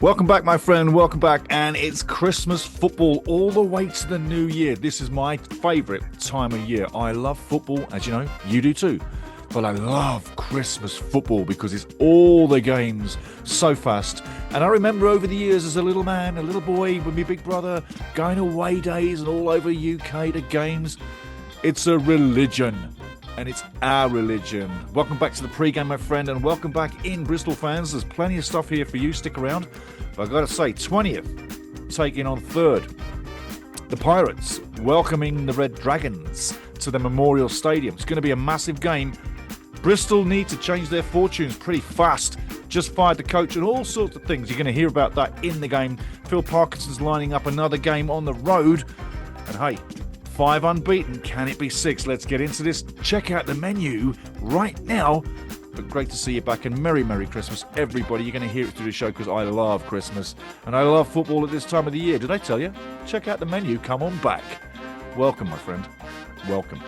Welcome back, my friend. Welcome back. And it's Christmas football all the way to the new year. This is my favourite time of year. I love football, as you know, you do too. But I love Christmas football because it's all the games so fast. And I remember over the years as a little man, a little boy with my big brother, going away days and all over UK to games. It's a religion. And it's our religion. Welcome back to the pregame, my friend, and welcome back in, Bristol fans. There's plenty of stuff here for you. Stick around. But I've got to say, 20th, taking on 3rd. The Pirates welcoming the Red Dragons to the Memorial Stadium. It's going to be a massive game. Bristol need to change their fortunes pretty fast. Just fired the coach and all sorts of things. You're going to hear about that in the game. Phil Parkinson's lining up another game on the road. And hey, 5 unbeaten. Can it be 6? Let's get into this. Check out the menu right now. But great to see you back, and Merry Christmas, everybody. You're going to hear it through the show because I love Christmas and I love football at this time of the year. Did I tell you? Check out the menu. Come on back. Welcome, my friend. Welcome.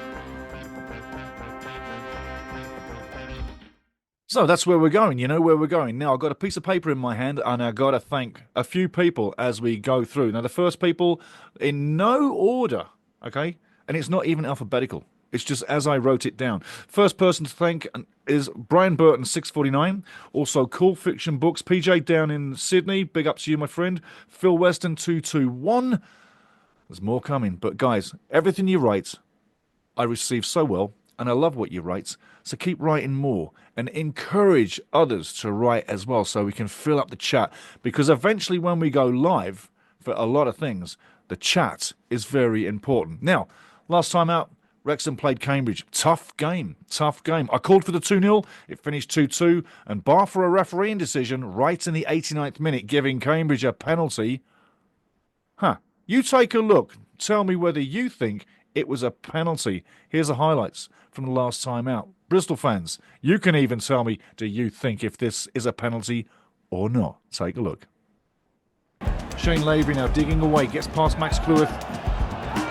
So that's where we're going. You know where we're going. Now, I've got a piece of paper in my hand, and I've got to thank a few people as we go through. Now, the first people, in no order, okay? And it's not even alphabetical. It's just as I wrote it down. First person to thank is Brian Burton, 649. Also, Cool Fiction Books. PJ down in Sydney. Big up to you, my friend. Phil Weston, 221. There's more coming. But, guys, everything you write, I receive so well. And I love what you write. So keep writing more. And encourage others to write as well so we can fill up the chat. Because eventually when we go live for a lot of things, the chat is very important. Now, last time out, Wrexham played Cambridge. Tough game. I called for the 2-0. It finished 2-2. And bar for a refereeing decision right in the 89th minute, giving Cambridge a penalty. You take a look. Tell me whether you think it was a penalty. Here's the highlights from the last time out. Bristol fans, you can even tell me, do you think if this is a penalty or not? Take a look. Shane Lavery now digging away. Gets past Max Cleworth.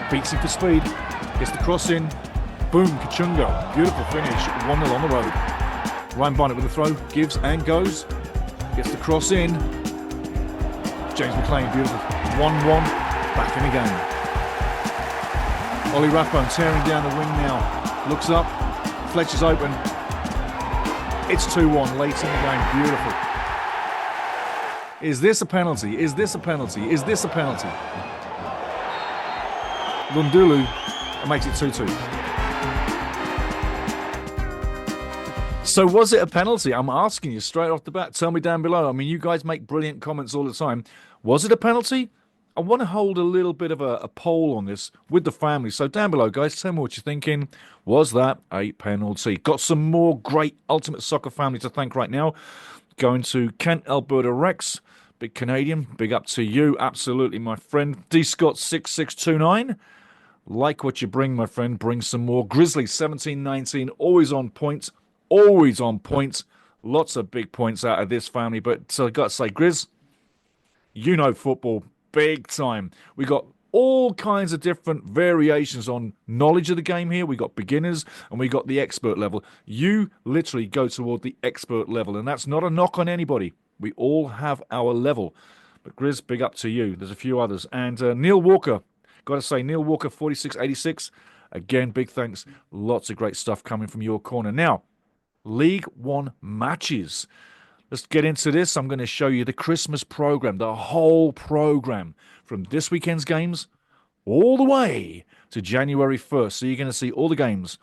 Beats him for speed. Gets the cross in. Boom, Kachunga. Beautiful finish. 1-0 on the road. Ryan Barnett with the throw. Gives and goes. Gets the cross in. James McLean, beautiful. 1-1. Back in the game. Ollie Rathbone tearing down the wing now. Looks up. Fletcher's open. It's 2-1 late in the game. Beautiful. Is this a penalty? Is this a penalty? Is this a penalty? Lundulu makes it 2-2. So was it a penalty? I'm asking you straight off the bat. Tell me down below. I mean, you guys make brilliant comments all the time. Was it a penalty? I want to hold a little bit of a poll on this with the family. So down below, guys, tell me what you're thinking. Was that a penalty? Got some more great Ultimate Soccer family to thank right now. Going to Kent, Alberta Rex. Big Canadian. Big up to you. Absolutely, my friend. D. Scott 6629. Like what you bring, my friend. Bring some more. Grizzly 1719. Always on point. Always on point. Lots of big points out of this family. But so I got to say, Grizz, you know football big time. We got all kinds of different variations on knowledge of the game here. We got beginners and we got the expert level. You literally go toward the expert level, and that's not a knock on anybody. We all have our level. But Grizz, big up to you. There's a few others. And Neil Walker, got to say, Neil Walker 4686. Again, big thanks. Lots of great stuff coming from your corner. Now, League One matches. Let's get into this. I'm going to show you the Christmas program, the whole program from this weekend's games all the way to January 1st. So you're going to see all the games.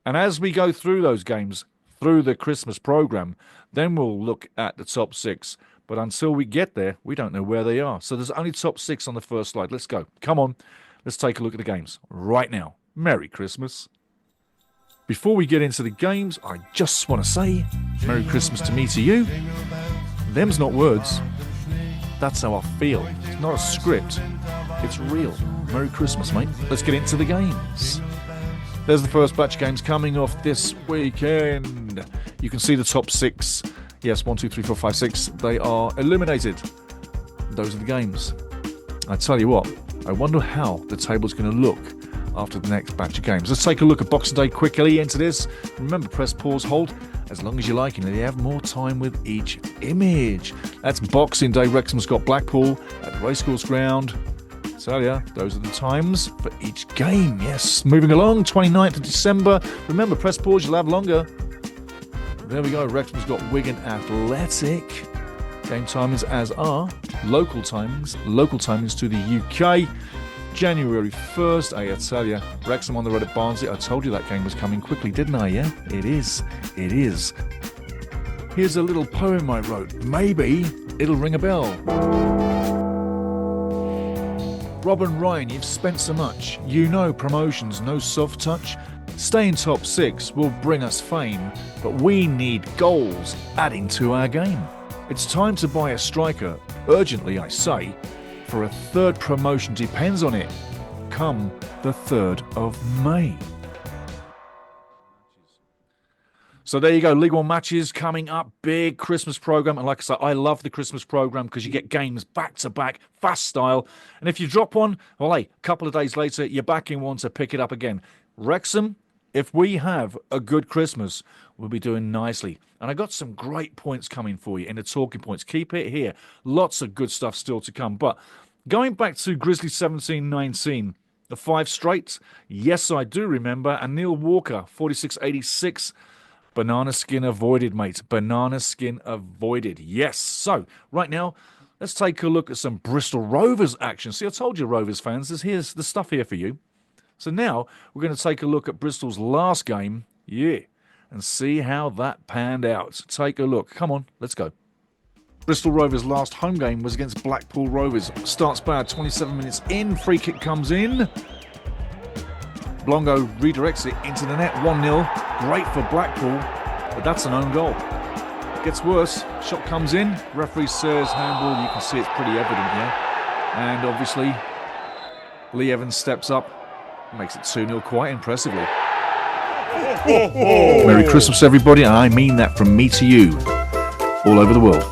And as we go through those games, through the Christmas program, then we'll look at the top 6. But until we get there, we don't know where they are. So there's only top 6 on the first slide. Let's go. Come on. Let's take a look at the games right now. Merry Christmas. Before we get into the games, I just want to say Merry Christmas to me, to you. Them's not words. That's how I feel. It's not a script. It's real. Merry Christmas, mate. Let's get into the games. There's the first batch of games coming off this weekend. You can see the top 6. Yes, 1, 2, 3, 4, 5, 6. They are eliminated. Those are the games. I tell you what, I wonder how the table's going to look after the next batch of games. Let's take a look at Boxing Day quickly into this. Remember, press, pause, hold as long as you like, and you have more time with each image. That's Boxing Day. Wrexham's got Blackpool at the Racecourse Ground. So yeah, those are the times for each game. Yes, moving along, 29th of December. Remember, press pause, you'll have longer. There we go, Wrexham's got Wigan Athletic. Game timings as are local timings to the UK. January 1st, I tell you, Wrexham on the road at Barnsley. I told you that game was coming quickly, didn't I? Yeah, it is. It is. Here's a little poem I wrote. Maybe it'll ring a bell. Rob and Ryan, you've spent so much. You know promotions, no soft touch. Staying top 6 will bring us fame, but we need goals adding to our game. It's time to buy a striker, urgently I say, for a third promotion depends on it, come the 3rd of May. So there you go, League One matches coming up, big Christmas programme. And like I said, I love the Christmas programme because you get games back-to-back, fast style. And if you drop one, well, hey, a couple of days later, you're back in one to pick it up again. Wrexham, if we have a good Christmas, we'll be doing nicely. And I got some great points coming for you in the talking points. Keep it here. Lots of good stuff still to come. But going back to Grizzly 17-19, the 5 straight, yes, I do remember. And Neil Walker, 46-86, banana skin avoided, mate. Banana skin avoided. Yes. So right now, let's take a look at some Bristol Rovers action. See, I told you, Rovers fans, here's the stuff here for you. So now we're going to take a look at Bristol's last game, and see how that panned out. Take a look. Come on, let's go. Bristol Rovers' last home game was against Blackpool Rovers. Starts bad, 27 minutes in, free kick comes in. Blongo redirects it into the net, 1-0. Great for Blackpool, but that's an own goal. Gets worse, shot comes in, referee says handball, you can see it's pretty evident here. And obviously, Lee Evans steps up, makes it 2-0 quite impressively. Merry Christmas, everybody, and I mean that from me to you, all over the world.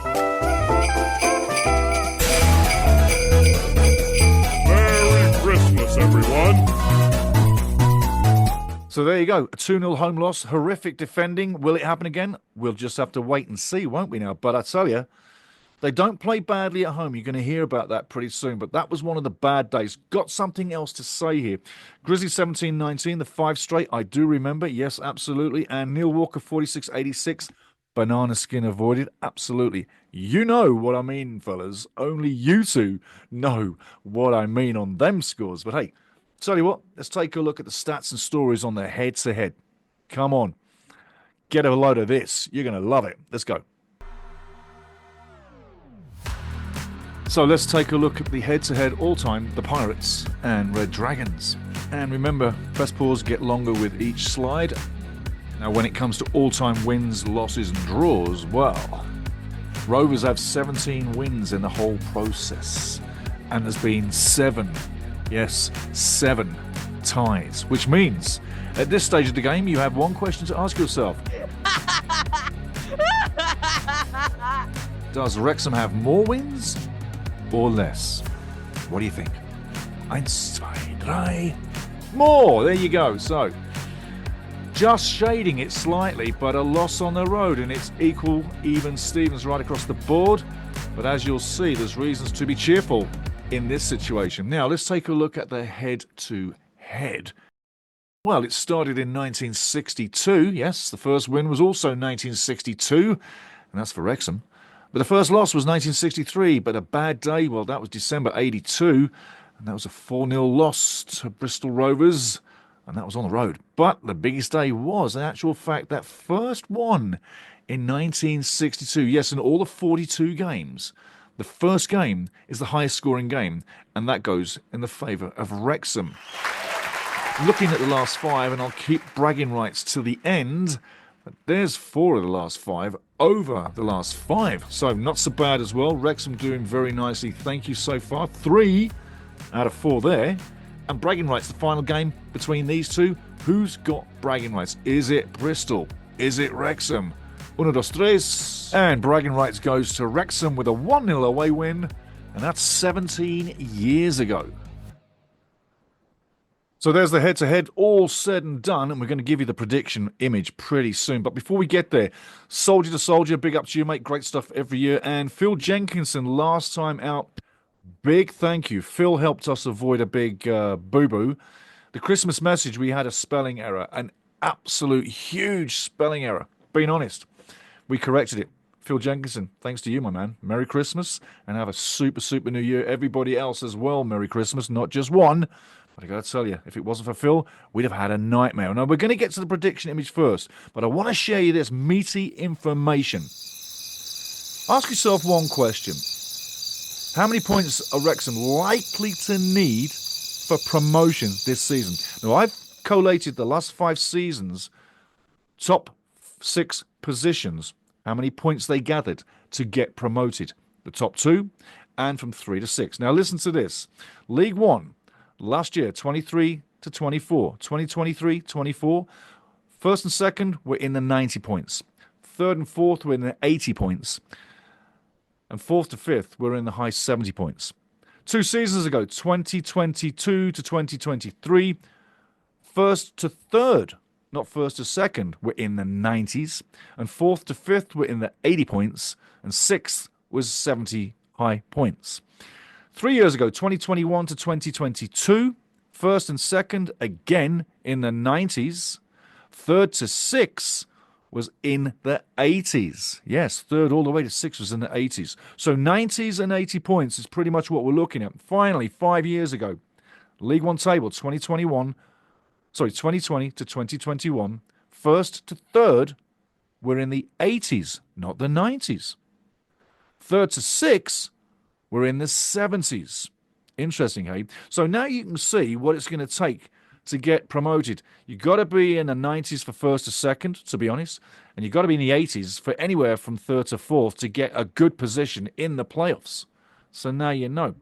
Merry Christmas, everyone. So there you go, a 2-0 home loss, horrific defending. Will it happen again? We'll just have to wait and see, won't we now? But I tell you, they don't play badly at home. You're going to hear about that pretty soon. But that was one of the bad days. Got something else to say here. Grizzly 17-19, the 5 straight. I do remember. Yes, absolutely. And Neil Walker 46-86. Banana skin avoided. Absolutely. You know what I mean, fellas. Only you two know what I mean on them scores. But hey, tell you what, let's take a look at the stats and stories on the head-to-head. Come on. Get a load of this. You're going to love it. Let's go. So let's take a look at the head-to-head all-time, the Pirates and Red Dragons. And remember, press pause, get longer with each slide. Now when it comes to all-time wins, losses and draws, well, Rovers have 17 wins in the whole process. And there's been 7 ties, which means at this stage of the game, you have one question to ask yourself. Does Wrexham have more wins or less? What do you think? 1, 2, 3. More! There you go. So, just shading it slightly, but a loss on the road, and it's equal, even Stevens right across the board. But as you'll see, there's reasons to be cheerful in this situation. Now, let's take a look at the head-to-head. Well, it started in 1962. Yes, the first win was also 1962, and that's for Wrexham. But the first loss was 1963, but a bad day, well, that was December 82, and that was a 4-0 loss to Bristol Rovers, and that was on the road. But the biggest day was, in actual fact, that first one in 1962. Yes, in all the 42 games, the first game is the highest scoring game, and that goes in the favour of Wrexham. Looking at the last 5, and I'll keep bragging rights till the end, but there's 4 of the last 5 over the last 5. So not so bad as well. Wrexham doing very nicely. Thank you so far. 3 out of 4 there. And bragging rights, the final game between these two. Who's got bragging rights? Is it Bristol? Is it Wrexham? 1, 2, 3. And bragging rights goes to Wrexham with a 1-0 away win. And that's 17 years ago. So there's the head-to-head, all said and done, and we're going to give you the prediction image pretty soon. But before we get there, soldier to soldier, big up to you, mate. Great stuff every year. And Phil Jenkinson, last time out, big thank you. Phil helped us avoid a big boo-boo. The Christmas message, we had a spelling error, an absolute huge spelling error. Being honest, we corrected it. Phil Jenkinson, thanks to you, my man. Merry Christmas, and have a super, super New Year. Everybody else as well, Merry Christmas, not just one. But I got to tell you, if it wasn't for Phil, we'd have had a nightmare. Now, we're going to get to the prediction image first, but I want to share you this meaty information. Ask yourself one question. How many points are Wrexham likely to need for promotion this season? Now, I've collated the last 5 seasons, top 6 positions, how many points they gathered to get promoted. The top 2, and from 3 to 6. Now, listen to this. League 1. Last year, 23 to 24. 2023-24. First and second were in the 90 points. Third and fourth were in the 80 points. And fourth to fifth were in the high 70 points. 2 seasons ago, 2022 to 2023, first to third, not first to second, were in the 90s. And fourth to fifth were in the 80 points. And sixth was 70 high points. 3 years ago, 2021 to 2022, first and second again in the 90s. Third to 6 was in the 80s. Yes, third all the way to 6 was in the 80s. So 90s and 80 points is pretty much what we're looking at. Finally, 5 years ago, League One table, 2020 to 2021, first to third were in the 80s, not the 90s. Third to 6 we're in the 70s. Interesting, hey? So now you can see what it's going to take to get promoted. You've got to be in the 90s for first to second, to be honest. And you've got to be in the 80s for anywhere from third to fourth to get a good position in the playoffs. So now you know.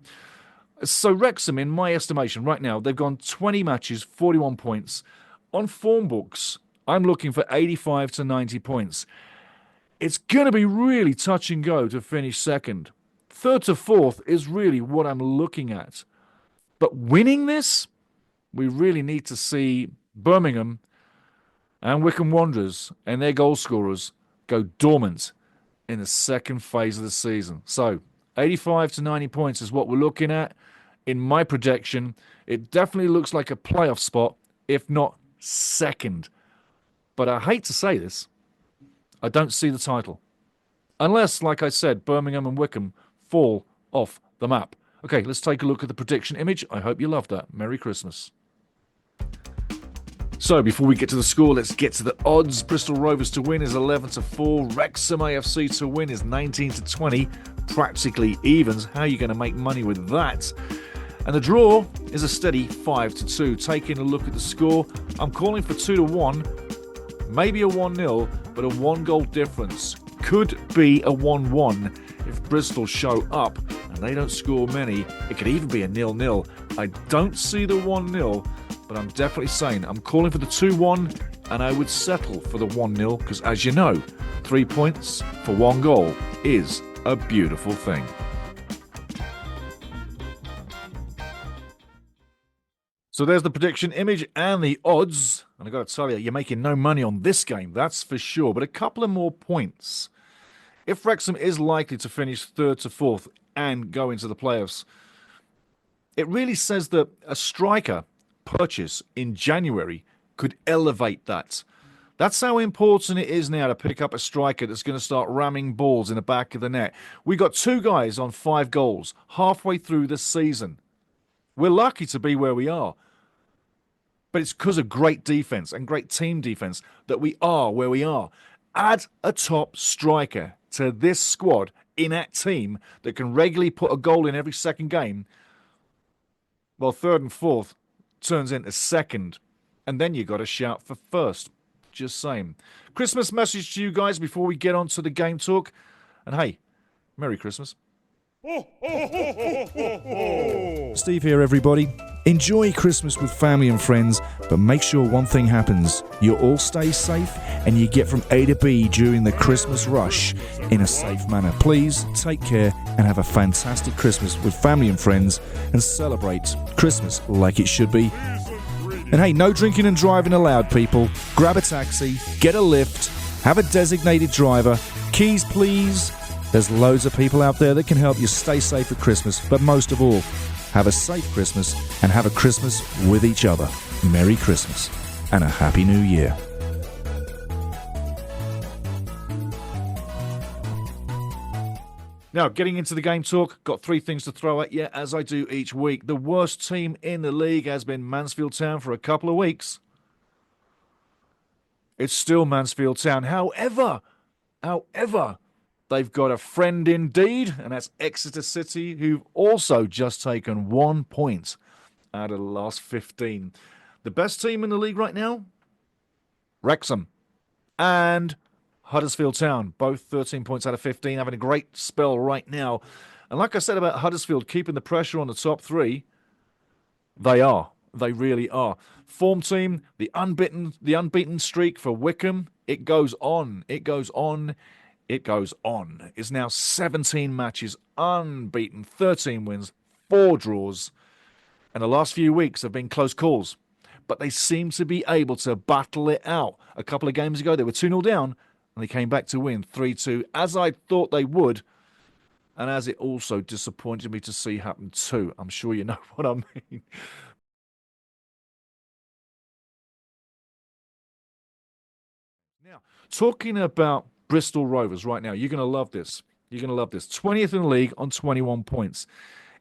So Wrexham, in my estimation, right now, they've gone 20 matches, 41 points. On form books, I'm looking for 85 to 90 points. It's going to be really touch and go to finish second. Third to fourth is really what I'm looking at. But winning this, we really need to see Birmingham and Wycombe Wanderers and their goal scorers go dormant in the second phase of the season. So 85 to 90 points is what we're looking at. In my projection, it definitely looks like a playoff spot, if not second. But I hate to say this, I don't see the title. Unless, like I said, Birmingham and Wycombe fall off the map. Okay, let's take a look at the prediction image. I hope you loved that. Merry Christmas. So before we get to the score, let's get to the odds. Bristol Rovers to win is 11 to 4. Wrexham AFC to win is 19 to 20. Practically evens. How are you going to make money with that? And the draw is a steady 5 to 2. Taking a look at the score, I'm calling for 2 to 1. Maybe a 1-0, but a 1-goal difference. Could be a 1-1 if Bristol show up and they don't score many. It could even be a 0-0. I don't see the 1-0, but I'm definitely saying I'm calling for the 2-1, and I would settle for the 1-0 because, as you know, 3 points for 1 goal is a beautiful thing. So there's the prediction image and the odds. And I've got to tell you, you're making no money on this game, that's for sure. But a couple of more points. If Wrexham is likely to finish third to fourth and go into the playoffs, it really says that a striker purchase in January could elevate that. That's how important it is now to pick up a striker that's going to start ramming balls in the back of the net. We got 2 guys on 5 goals halfway through the season. We're lucky to be where we are. But it's because of great defense and great team defense that we are where we are. Add a top striker to this squad in that team that can regularly put a goal in every second game. Well, third and fourth turns into second. And then you got to shout for first. Just saying. Christmas message to you guys before we get on to the game talk. And hey, Merry Christmas. Steve here, everybody. Enjoy Christmas with family and friends, but make sure one thing happens. You all stay safe and you get from A to B during the Christmas rush in a safe manner. Please take care and have a fantastic Christmas with family and friends and celebrate Christmas like it should be. Yes, agree. And hey, no drinking and driving allowed, people. Grab a taxi, get a lift, have a designated driver. Keys, please. There's loads of people out there that can help you stay safe at Christmas, but most of all, have a safe Christmas and have a Christmas with each other. Merry Christmas and a Happy New Year. Now, getting into the game talk, got 3 things to throw at you, as I do each week. The worst team in the league has been Mansfield Town for a couple of weeks. It's still Mansfield Town. However, they've got a friend indeed, and that's Exeter City, who've also just taken 1 point out of the last 15. The best team in the league right now? Wrexham and Huddersfield Town, both 13 points out of 15, having a great spell right now. And like I said about Huddersfield keeping the pressure on the top 3, they are. They really are. Form team, the unbeaten streak for Wycombe, it goes on. It goes on. It goes on. It's now 17 matches, unbeaten, 13 wins, 4 draws. And the last few weeks have been close calls. But they seem to be able to battle it out. A couple of games ago, they were 2-0 down, and they came back to win 3-2, as I thought they would, and as it also disappointed me to see happen too. I'm sure you know what I mean. Now, talking about Bristol Rovers right now, you're going to love this. You're going to love this. 20th in the league on 21 points.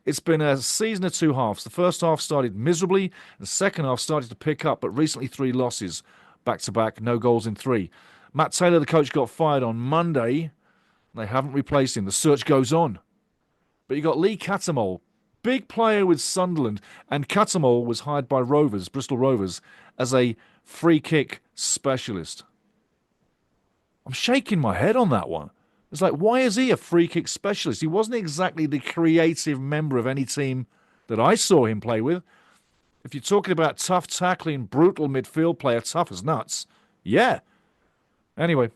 It's been a season of 2 halves. The first half started miserably. The second half started to pick up, but recently 3 losses back-to-back, no goals in 3. Matt Taylor, the coach, got fired on Monday. They haven't replaced him. The search goes on. But you got Lee Cattermole, big player with Sunderland, and Cattermole was hired by Rovers, Bristol Rovers, as a free kick specialist. I'm shaking my head on that one. It's like, why is he a free kick specialist? He wasn't exactly the creative member of any team that I saw him play with. If you're talking about tough tackling, brutal midfield player, tough as nuts, yeah. Anyway,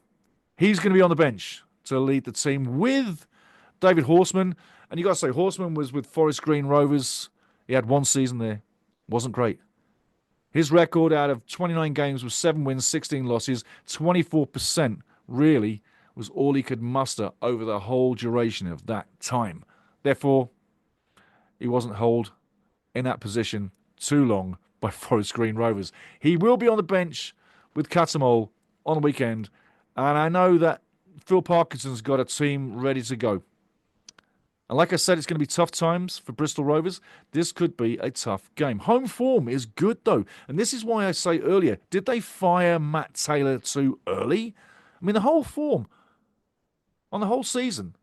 he's going to be on the bench to lead the team with David Horseman. And you got to say, Horseman was with Forest Green Rovers. He had 1 season there. Wasn't great. His record out of 29 games was 7 wins, 16 losses. 24% really was all he could muster over the whole duration of that time. Therefore, he wasn't held in that position too long by Forest Green Rovers. He will be on the bench with Cattermole on the weekend, and I know that Phil Parkinson's got a team ready to go. And like I said, it's going to be tough times for Bristol Rovers. This could be a tough game. Home form is good, though, and this is why I say earlier, did they fire Matt Taylor too early? I mean, the whole form on the whole season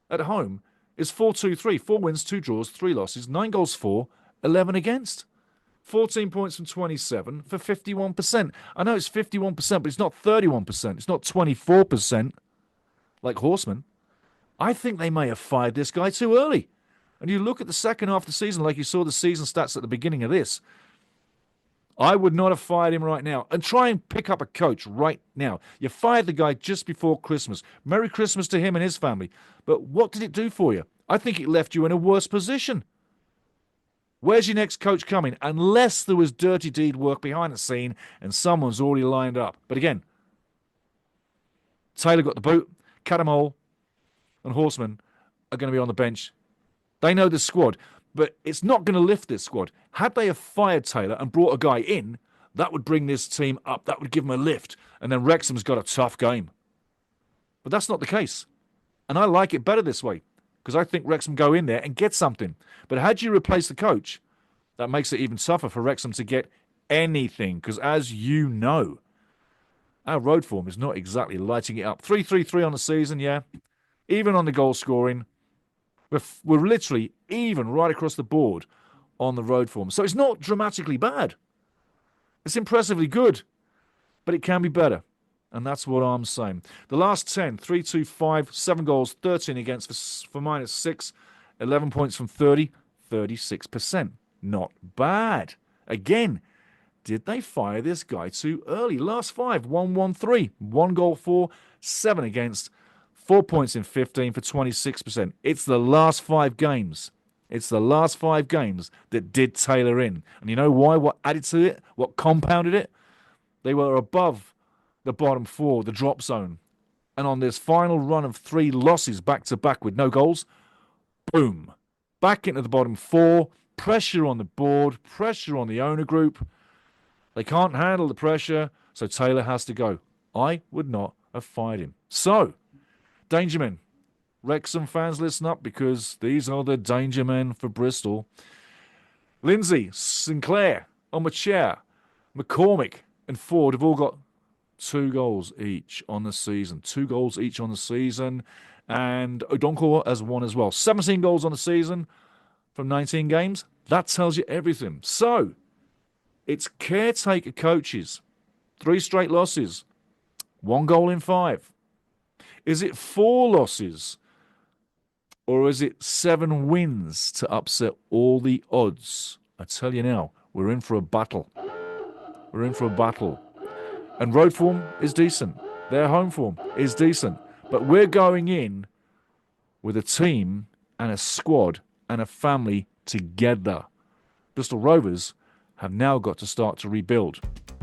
at home is 4-2-3. 4 wins, 2 draws, 3 losses, 9 goals for, 11 against. 14 points from 27 for 51%. I know it's 51%, but it's not 31%. It's not 24% like Horseman. I think they may have fired this guy too early. And you look at the second half of the season, like you saw the season stats at the beginning of this. I would not have fired him right now. And try and pick up a coach right now. You fired the guy just before Christmas. Merry Christmas to him and his family. But what did it do for you? I think it left you in a worse position. Where's your next coach coming? Unless there was dirty deed work behind the scene and someone's already lined up. But again, Taylor got the boot. Cattermole and Horseman are going to be on the bench. They know the squad, but it's not going to lift this squad. Had they have fired Taylor and brought a guy in, that would bring this team up. That would give them a lift. And then Wrexham's got a tough game. But that's not the case. And I like it better this way, because I think Wrexham go in there and get something. But had you replace the coach, that makes it even tougher for Wrexham to get anything. Because as you know, our road form is not exactly lighting it up. 3-3-3 on the season, yeah. Even on the goal scoring. We're literally even right across the board on the road form. So it's not dramatically bad. It's impressively good. But it can be better. And that's what I'm saying. The last 10, 3-2-5, 7 goals, 13 against for -6, 11 points from 30, 36%. Not bad. Again, did they fire this guy too early? Last 5, 1-1-3, 1 goal for, 7 against, 4 points in 15 for 26%. It's the last 5 games It's the last 5 games that did Taylor in. And you know why? What added to it? What compounded it? They were above the bottom 4, the drop zone. And on this final run of 3 losses back-to-back with no goals, boom, back into the bottom 4, pressure on the board, pressure on the owner group. They can't handle the pressure, so Taylor has to go. I would not have fired him. So, danger men. Wrexham fans, listen up, because these are the danger men for Bristol. Lindsay, Sinclair, Omachair, McCormick and Ford have all got 2 goals each on the season. 2 goals each on the season. And Odonkor has 1 as well. 17 goals on the season from 19 games. That tells you everything. So, it's caretaker coaches. 3 straight losses. 1 goal in 5. Is it 4 losses? Or is it 7 wins to upset all the odds? I tell you now, we're in for a battle. We're in for a battle. And road form is decent. Their home form is decent. But we're going in with a team and a squad and a family together. Bristol Rovers have now got to start to rebuild.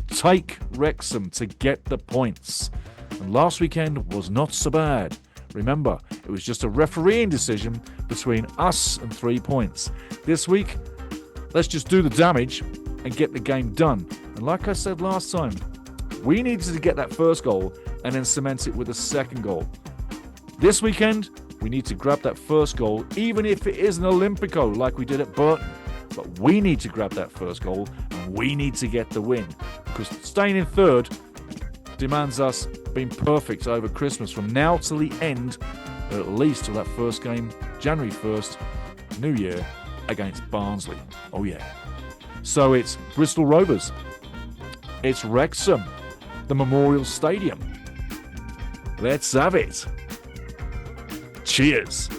Take Wrexham to get the points. And last weekend was not so bad. Remember, it was just a refereeing decision between us and 3 points. This week, let's just do the damage and get the game done. And like I said last time, we needed to get that first goal and then cement it with a second goal. This weekend, we need to grab that first goal, even if it is an Olympico like we did at Burton. But we need to grab that first goal and we need to get the win. Because staying in third demands us being perfect over Christmas from now till the end, at least till that first game, January 1st, New Year, against Barnsley. Oh yeah. So it's Bristol Rovers. It's Wrexham, the Memorial Stadium. Let's have it. Cheers.